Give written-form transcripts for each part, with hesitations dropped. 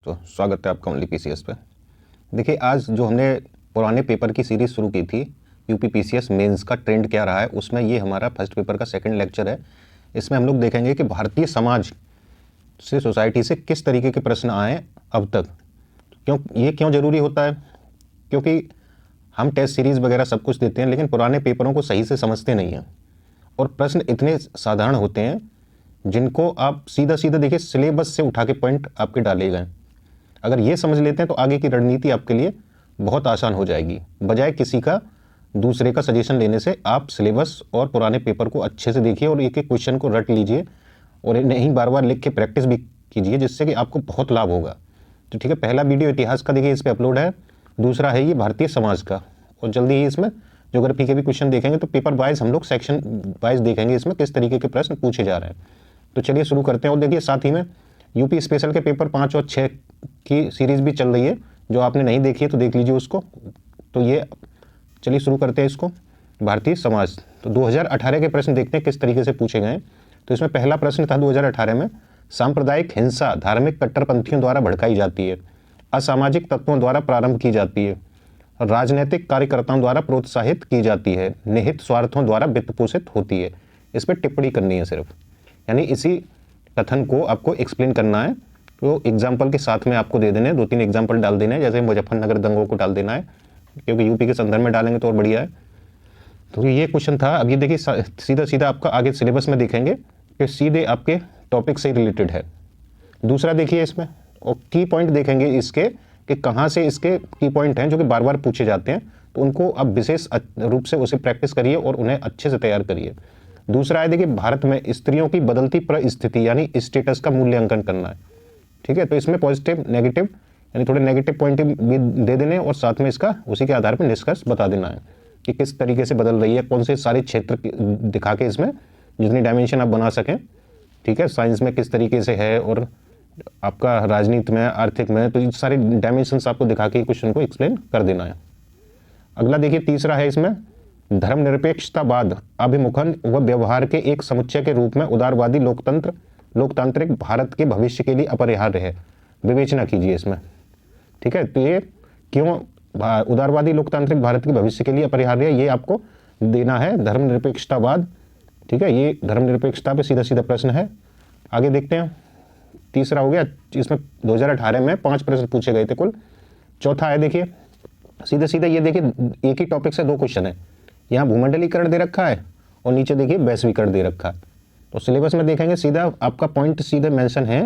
तो स्वागत है आपका ओनली पीसीएस पे। देखिए, आज जो हमने पुराने पेपर की सीरीज़ शुरू की थी यूपी पीसीएस मेंस का ट्रेंड क्या रहा है, उसमें ये हमारा फर्स्ट पेपर का सेकंड लेक्चर है। इसमें हम लोग देखेंगे कि भारतीय समाज से, सोसाइटी से किस तरीके के प्रश्न आए अब तक। क्यों ज़रूरी होता है? क्योंकि हम टेस्ट सीरीज़ वगैरह सब कुछ देते हैं, लेकिन पुराने पेपरों को सही से समझते नहीं हैं और प्रश्न इतने साधारण होते हैं जिनको आप सीधा सीधा देखिए सिलेबस से उठा के पॉइंट आपके डाले गए। अगर ये समझ लेते हैं तो आगे की रणनीति आपके लिए बहुत आसान हो जाएगी। बजाय किसी का दूसरे का सजेशन लेने से आप सिलेबस और पुराने पेपर को अच्छे से देखिए और एक एक क्वेश्चन को रट लीजिए और नहीं बार बार लिख के प्रैक्टिस भी कीजिए, जिससे कि आपको बहुत लाभ होगा। तो ठीक है, पहला वीडियो इतिहास का देखिए इस पर अपलोड है, दूसरा है ये भारतीय समाज का, और जल्दी ही इसमें ज्योग्राफी के भी क्वेश्चन देखेंगे। तो पेपर वाइज हम लोग सेक्शन वाइज देखेंगे इसमें किस तरीके के प्रश्न पूछे जा रहे हैं। तो चलिए शुरू करते हैं। और देखिए साथ ही में यूपी स्पेशल के पेपर 5 और 6 की सीरीज़ भी चल रही है, जो आपने नहीं देखी है तो देख लीजिए उसको। तो ये चलिए शुरू करते हैं इसको। भारतीय समाज, तो 2018 के प्रश्न देखते हैं किस तरीके से पूछे गए। तो इसमें पहला प्रश्न था 2018 में, सांप्रदायिक हिंसा धार्मिक कट्टरपंथियों द्वारा भड़काई जाती है, असामाजिक तत्वों द्वारा प्रारंभ की जाती है, राजनीतिक कार्यकर्ताओं द्वारा प्रोत्साहित की जाती है, निहित स्वार्थों द्वारा वित्त पोषित होती है। इस पर टिप्पणी करनी है सिर्फ, यानी इसी कथन को आपको एक्सप्लेन करना है। तो एग्जाम्पल के साथ में आपको दे देने, 2-3 एग्जाम्पल डाल देने हैं, जैसे मुजफ्फरनगर दंगों को डाल देना है, क्योंकि यूपी के संदर्भ में डालेंगे तो और बढ़िया है। तो ये क्वेश्चन था। अब ये देखिए सीधा सीधा आपका आगे सिलेबस में देखेंगे कि सीधे आपके टॉपिक से रिलेटेड है। दूसरा देखिए इसमें, और की पॉइंट देखेंगे इसके कि कहाँ से इसके की पॉइंट हैं जो कि बार बार पूछे जाते हैं, तो उनको अब विशेष रूप से उसे प्रैक्टिस करिए और उन्हें अच्छे से तैयार करिए। दूसरा है देखिए, भारत में स्त्रियों की बदलती परिस्थिति यानी स्टेटस का मूल्यांकन करना है। ठीक है, तो इसमें पॉजिटिव नेगेटिव यानी थोड़े नेगेटिव पॉइंट भी दे देने और साथ में इसका उसी के आधार पर निष्कर्ष बता देना है कि किस तरीके से बदल रही है, कौन से सारे क्षेत्र दिखा के इसमें जितनी डायमेंशन आप बना सकें। ठीक है, साइंस में किस तरीके से है और आपका राजनीति में, आर्थिक में, तो ये सारे डायमेंशंस आपको दिखा के क्वेश्चन को एक्सप्लेन कर देना है। अगला देखिए तीसरा है इसमें, धर्मनिरपेक्षतावाद अभिमुखन व व्यवहार के एक समुच्चय के रूप में उदारवादी लोकतांत्रिक भारत के भविष्य के लिए अपरिहार्य है, विवेचना कीजिए इसमें। ठीक है, तो ये क्यों उदारवादी लोकतांत्रिक भारत के भविष्य के लिए अपरिहार्य है, ये आपको देना है, धर्मनिरपेक्षतावाद। ठीक है, ये धर्मनिरपेक्षता पे सीधा सीधा प्रश्न है। आगे देखते हैं, तीसरा हो गया। इसमें 2018 में 5 प्रश्न पूछे गए थे कुल। चौथा है देखिए सीधे सीधे, ये देखिए एक ही टॉपिक से 2 क्वेश्चन है। यहाँ भूमंडलीकरण दे रखा है और नीचे देखिए वैश्वीकरण दे रखा है। तो सिलेबस में देखेंगे सीधा आपका पॉइंट सीधे मेंशन है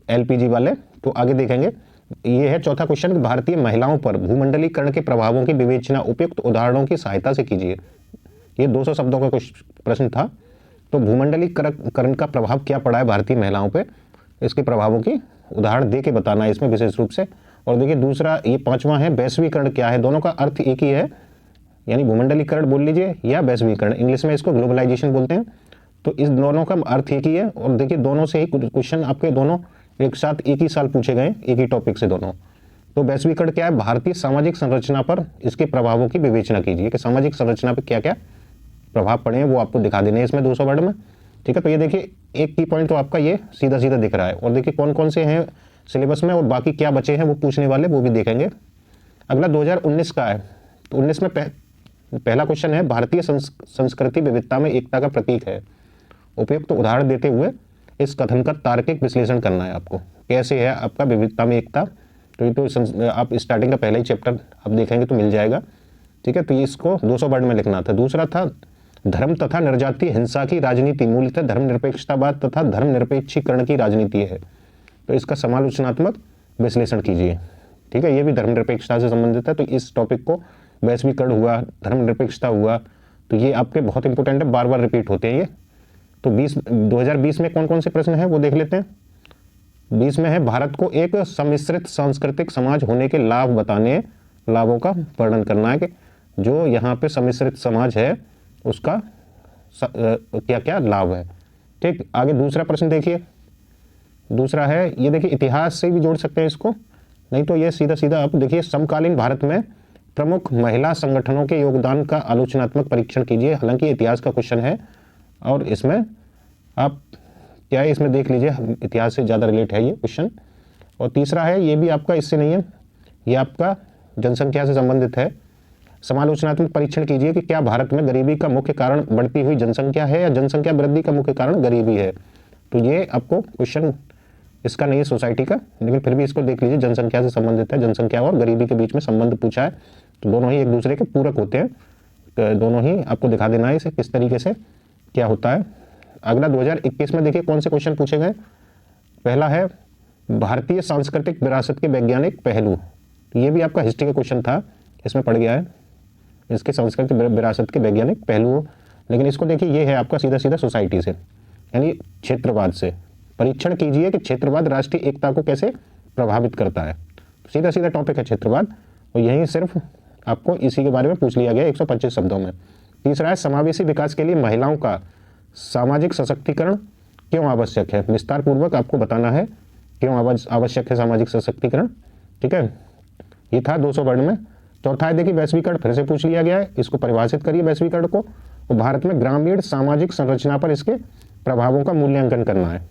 एलपीजी वाले। तो आगे देखेंगे, ये है चौथा क्वेश्चन, भारतीय महिलाओं पर भूमंडलीकरण के प्रभावों की विवेचना उपयुक्त उदाहरणों की सहायता से कीजिए। ये 200 शब्दों का प्रश्न था। तो भूमंडलीकरण का प्रभाव क्या पड़ा है भारतीय महिलाओं पर, इसके प्रभावों की उदाहरण दे के बताना है इसमें विशेष रूप से। और देखिए दूसरा, ये 5वां है, वैश्वीकरण क्या है। दोनों का अर्थ एक ही है, यानी भूमंडलीकरण बोल लीजिए या वैश्वीकरण, इंग्लिश में इसको ग्लोबलाइजेशन बोलते हैं। तो इस दोनों का अर्थ एक ही है। और देखिए दोनों से ही क्वेश्चन आपके दोनों एक साथ एक ही साल पूछे गए, एक ही टॉपिक से दोनों। तो वैश्वीकरण क्या है, भारतीय सामाजिक संरचना पर इसके प्रभावों की विवेचना कीजिए कि सामाजिक संरचना पर क्या क्या प्रभाव पड़े हैं, वो आपको दिखा देने इसमें 200 वर्ड में। ठीक है, तो ये देखिए एक की पॉइंट तो आपका ये सीधा सीधा दिख रहा है। और देखिए कौन कौन से हैं सिलेबस में और बाकी क्या बचे हैं वो पूछने वाले, वो भी देखेंगे। अगला 2019 का है। तो 19 में पहला क्वेश्चन है, भारतीय संस्कृति विविधता में एकता का प्रतीक है। उपयुक्त उदाहरण देते हुए इस कथन का तार्किक विश्लेषण करना है आपको, कैसे है आपका विविधता में एकता। तो ये तो आप स्टार्टिंग का पहला ही चैप्टर आप देखेंगे तो मिल जाएगा। ठीक है, तो इसको 200 वर्ड में लिखना था। दूसरा था, धर्म तथा निर्जातीय हिंसा की राजनीति मूलतः धर्मनिरपेक्षतावाद तथा धर्मनिरपेक्षीकरण की राजनीति है। तो इसका समालोचनात्मक विश्लेषण कीजिए। ठीक है, ये भी धर्मनिरपेक्षता से संबंधित है। तो इस टॉपिक को वैश्वीकरण हुआ, धर्मनिरपेक्षता हुआ, तो ये आपके बहुत इंपॉर्टेंट है, बार बार रिपीट होते हैं ये। तो 2020 में कौन कौन से प्रश्न हैं वो देख लेते हैं। 20 में है, भारत को एक सम्मिश्रित सांस्कृतिक समाज होने के लाभ बताने, लाभों का वर्णन करना है कि जो यहाँ पे सम्मिश्रित समाज है उसका क्या क्या लाभ है। ठीक, आगे दूसरा प्रश्न देखिए। दूसरा है, ये देखिए इतिहास से भी जोड़ सकते हैं इसको, नहीं तो ये सीधा सीधा आप देखिए, समकालीन भारत में प्रमुख महिला संगठनों के योगदान का आलोचनात्मक परीक्षण कीजिए। हालांकि इतिहास का क्वेश्चन है और इसमें आप क्या है, इसमें देख लीजिए, इतिहास से ज़्यादा रिलेट है ये क्वेश्चन। और तीसरा है, ये भी आपका इससे नहीं है, ये आपका जनसंख्या से संबंधित है। समालोचनात्मक परीक्षण कीजिए कि क्या भारत में गरीबी का मुख्य कारण बढ़ती हुई जनसंख्या है या जनसंख्या वृद्धि का मुख्य कारण गरीबी है। तो ये आपको क्वेश्चन इसका नहीं है सोसाइटी का, लेकिन फिर भी इसको देख लीजिए, जनसंख्या से संबंधित है, जनसंख्या और गरीबी के बीच में संबंध पूछा है, तो दोनों ही एक दूसरे के पूरक होते हैं, तो दोनों ही आपको दिखा देना है इसे किस तरीके से क्या होता है। अगला 2021 में देखिए कौन से क्वेश्चन पूछे गए। पहला है भारतीय सांस्कृतिक विरासत के वैज्ञानिक पहलू, ये भी आपका हिस्ट्री का क्वेश्चन था, इसमें पड़ गया है, इसके सांस्कृतिक विरासत के वैज्ञानिक पहलू। लेकिन इसको देखिए, ये है आपका सीधा सीधा सोसाइटी से, यानी क्षेत्रवाद से। परीक्षण कीजिए कि क्षेत्रवाद राष्ट्रीय एकता को कैसे प्रभावित करता है। सीधा सीधा टॉपिक है क्षेत्रवाद, और यहीं सिर्फ आपको इसी के बारे में पूछ लिया गया 125 शब्दों में। तीसरा है समावेशी विकास के लिए महिलाओं का सामाजिक सशक्तिकरण क्यों आवश्यक है। विस्तार पूर्वक आपको बताना है क्यों आवश्यक है सामाजिक सशक्तिकरण, ठीक है, ये था 200 वर्ड में। चौथा है देखिए वैश्वीकरण, फिर से पूछ लिया गया है, इसको परिभाषित करिए वैश्वीकरण को, और भारत में ग्रामीण सामाजिक संरचना पर इसके प्रभावों का मूल्यांकन करना है,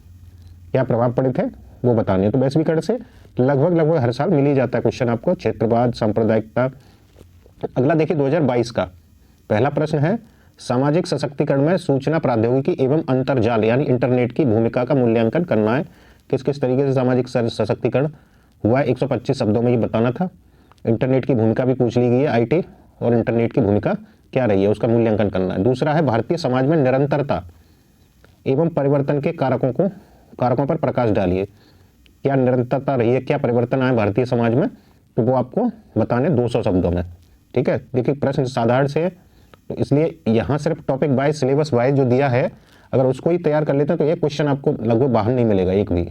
क्या प्रभाव पड़े थे वो बताने हैं। तो वैश्वीकरण से लगभग हर साल मिल ही जाता है क्वेश्चन आपको, क्षेत्रवाद, सांप्रदायिकता। अगला देखिए 2022 का पहला प्रश्न है, सामाजिक सशक्तिकरण में सूचना प्रौद्योगिकी एवं अंतरजाल यानी इंटरनेट की भूमिका का मूल्यांकन करना है। किस किस तरीके से सामाजिक सशक्तिकरण हुआ है, 125 शब्दों में ये बताना था। इंटरनेट की भूमिका भी पूछ ली गई है, आईटी और इंटरनेट की भूमिका क्या रही है उसका मूल्यांकन करना है। दूसरा है भारतीय समाज में निरंतरता एवं परिवर्तन के कारकों पर प्रकाश डालिए, क्या निरंतरता रही है, क्या परिवर्तन आए भारतीय समाज में, तो वो आपको बताने 200 शब्दों में, ठीक है। देखिए प्रश्न साधारण से है, तो इसलिए यहाँ सिर्फ टॉपिक वाइज सिलेबस वाइज जो दिया है, अगर उसको ही तैयार कर लेते हैं तो ये क्वेश्चन आपको लगभग बाहर नहीं मिलेगा एक भी।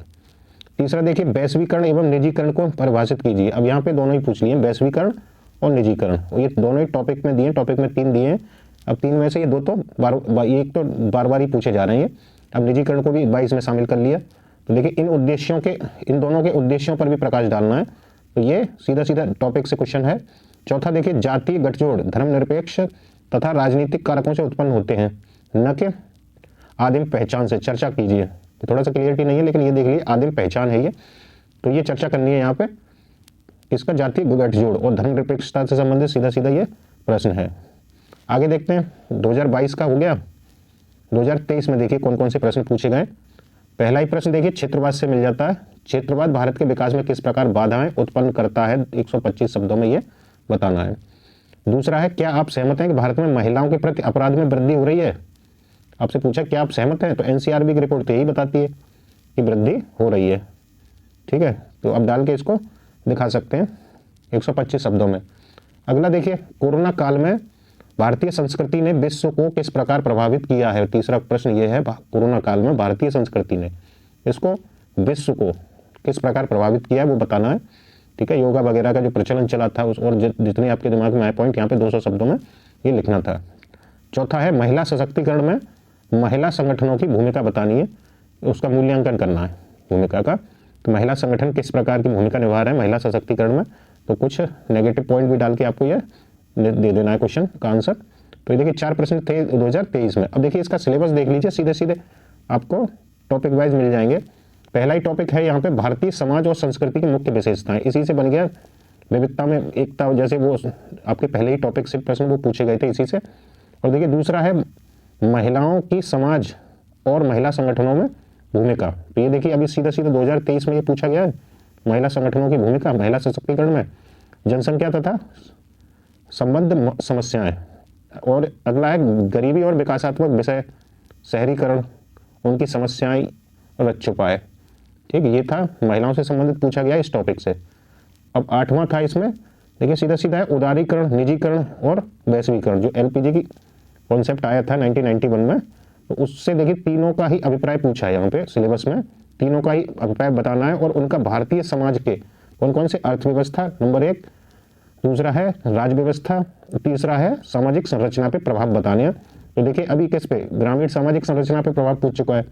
तीसरा देखिए वैश्वीकरण एवं निजीकरण को परिभाषित कीजिए। अब यहाँ पे दोनों ही पूछ लिए, वैश्वीकरण और निजीकरण, और ये दोनों ही टॉपिक में दिए, टॉपिक में 3 दिए हैं। अब 3 में से ये 2 तो एक तो बार बार ही पूछे जा रहे हैं, अब निजीकरण को भी 22 में शामिल कर लिया। तो देखिए इन दोनों के उद्देश्यों पर भी प्रकाश डालना है, तो ये सीधा सीधा टॉपिक से क्वेश्चन है। चौथा देखिए जातीय गठजोड़ धर्मनिरपेक्ष तथा राजनीतिक कारकों से उत्पन्न होते हैं, न कि आदिम पहचान से, चर्चा कीजिए। तो थोड़ा सा क्लियरिटी नहीं है, लेकिन ये देख लीजिए आदिम पहचान है ये, तो ये चर्चा करनी है यहाँ पे, इसका जातीय गठजोड़ और धर्मनिरपेक्षता से संबंधित सीधा सीधा ये प्रश्न है। आगे देखते हैं 2022 का हो गया। 2023 में देखिए कौन कौन से प्रश्न पूछे गए। पहला ही प्रश्न देखिए क्षेत्रवाद से मिल जाता है, क्षेत्रवाद भारत के विकास में किस प्रकार बाधाएं उत्पन्न करता है, 125 शब्दों में ये बताना है। दूसरा है क्या आप सहमत हैं कि भारत में महिलाओं के प्रति अपराध में वृद्धि हो रही है। आपसे पूछा क्या आप सहमत हैं, तो एनसीआरबी की रिपोर्ट तो यही बताती है कि वृद्धि हो रही है, ठीक है। तो अब डाल के इसको दिखा सकते हैं 125 शब्दों में। अगला देखिए कोरोना काल में भारतीय संस्कृति ने विश्व को किस प्रकार प्रभावित किया है। तीसरा प्रश्न ये है, कोरोना काल में भारतीय संस्कृति ने इसको विश्व को किस प्रकार प्रभावित किया है वो बताना है, ठीक है। योगा वगैरह का जो प्रचलन चला था उस, और जितने आपके दिमाग में आए पॉइंट यहाँ पे 200 शब्दों में ये लिखना था। चौथा है महिला सशक्तिकरण में महिला संगठनों की भूमिका बतानी है, उसका मूल्यांकन करना है भूमिका का। तो महिला संगठन किस प्रकार की भूमिका निभा रहे हैं महिला सशक्तिकरण में, तो कुछ नेगेटिव पॉइंट भी डाल के आपको ये दे देना है क्वेश्चन का आंसर। तो ये देखिए 4 प्रश्न थे 2023 में। अब देखिए इसका सिलेबस देख लीजिए, सीधे सीधे आपको टॉपिक वाइज मिल जाएंगे। पहला ही टॉपिक है यहाँ पे भारतीय समाज और संस्कृति की मुख्य विशेषताएं, इसी से बन गया विविधता में एकता, जैसे वो आपके पहले ही टॉपिक से प्रश्न वो पूछे गए थे इसी से। और देखिए दूसरा है महिलाओं की समाज और महिला संगठनों में भूमिका, तो ये देखिए अभी सीधा सीधा 2023 में ये पूछा गया है, महिला संगठनों की भूमिका महिला सशक्तिकरण में, जनसंख्या तथा संबद्ध समस्याएं। और अगला है गरीबी और विकासात्मक विषय, शहरीकरण, उनकी समस्याएं और अच्छे उपाय, ठीक, ये था महिलाओं से संबंधित पूछा गया इस टॉपिक से। अब 8वां था इसमें, देखिए सीधा सीधा है उदारीकरण, निजीकरण और वैश्वीकरण, जो एलपीजी की कॉन्सेप्ट आया था 1991 में, तो उससे देखिए तीनों का ही अभिप्राय पूछा है यहाँ पे सिलेबस में, तीनों का ही अभिप्राय बताना है और उनका भारतीय समाज के कौन कौन से अर्थव्यवस्था नंबर 1, दूसरा है राज्य व्यवस्था, तीसरा है सामाजिक संरचना पे प्रभाव बताने हैं। तो देखिए अभी किस पे, ग्रामीण सामाजिक संरचना पे प्रभाव पूछ चुका है,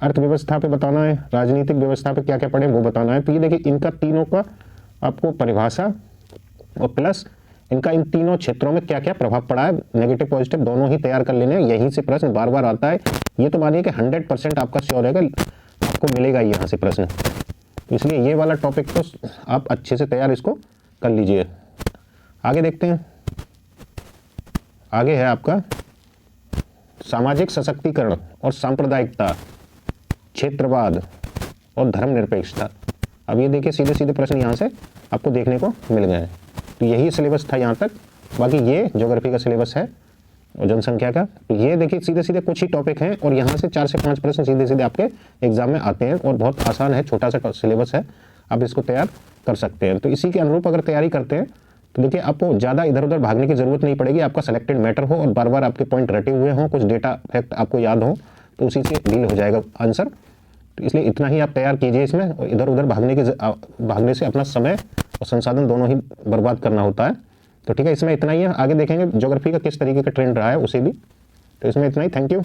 अर्थव्यवस्था पे बताना है, राजनीतिक व्यवस्था पे क्या क्या पढ़े वो बताना है। तो ये देखिए इनका तीनों का आपको परिभाषा और प्लस इनका इन तीनों क्षेत्रों में क्या क्या प्रभाव पड़ा है, नेगेटिव पॉजिटिव दोनों ही तैयार कर लेने हैं। यहीं से प्रश्न बार बार आता है, ये तो मानिए कि 100% आपका श्योर है, आपको मिलेगा यहाँ से प्रश्न, तो इसलिए ये वाला टॉपिक तो आप अच्छे से तैयार इसको कर लीजिए। आगे देखते हैं। आगे है आपका सामाजिक सशक्तिकरण और सांप्रदायिकता, क्षेत्रवाद और धर्मनिरपेक्षता। अब ये देखिए सीधे सीधे प्रश्न यहाँ से आपको देखने को मिल गए हैं। तो यही सिलेबस था यहाँ तक। बाकी ये ज्योग्राफी का सिलेबस है और जनसंख्या का। तो ये देखिए सीधे सीधे कुछ ही टॉपिक हैं और यहाँ से 4 से 5 प्रश्न सीधे सीधे आपके एग्जाम में आते हैं और बहुत आसान है, छोटा सा सिलेबस है, आप इसको तैयार कर सकते हैं। तो इसी के अनुरूप अगर तैयारी करते हैं तो देखिए आपको ज़्यादा इधर उधर भागने की ज़रूरत नहीं पड़ेगी। आपका सेलेक्टेड मैटर हो और बार बार आपके पॉइंट रटे हुए हों, कुछ डेटा फैक्ट आपको याद हो, तो उसी से डील हो जाएगा आंसर। तो इसलिए इतना ही आप तैयार कीजिए इसमें, और इधर उधर भागने से अपना समय और संसाधन दोनों ही बर्बाद करना होता है। तो ठीक है, इसमें इतना ही है। आगे देखेंगे ज्योग्राफी का किस तरीके का ट्रेंड रहा है उसे भी। तो इसमें इतना ही। Thank you.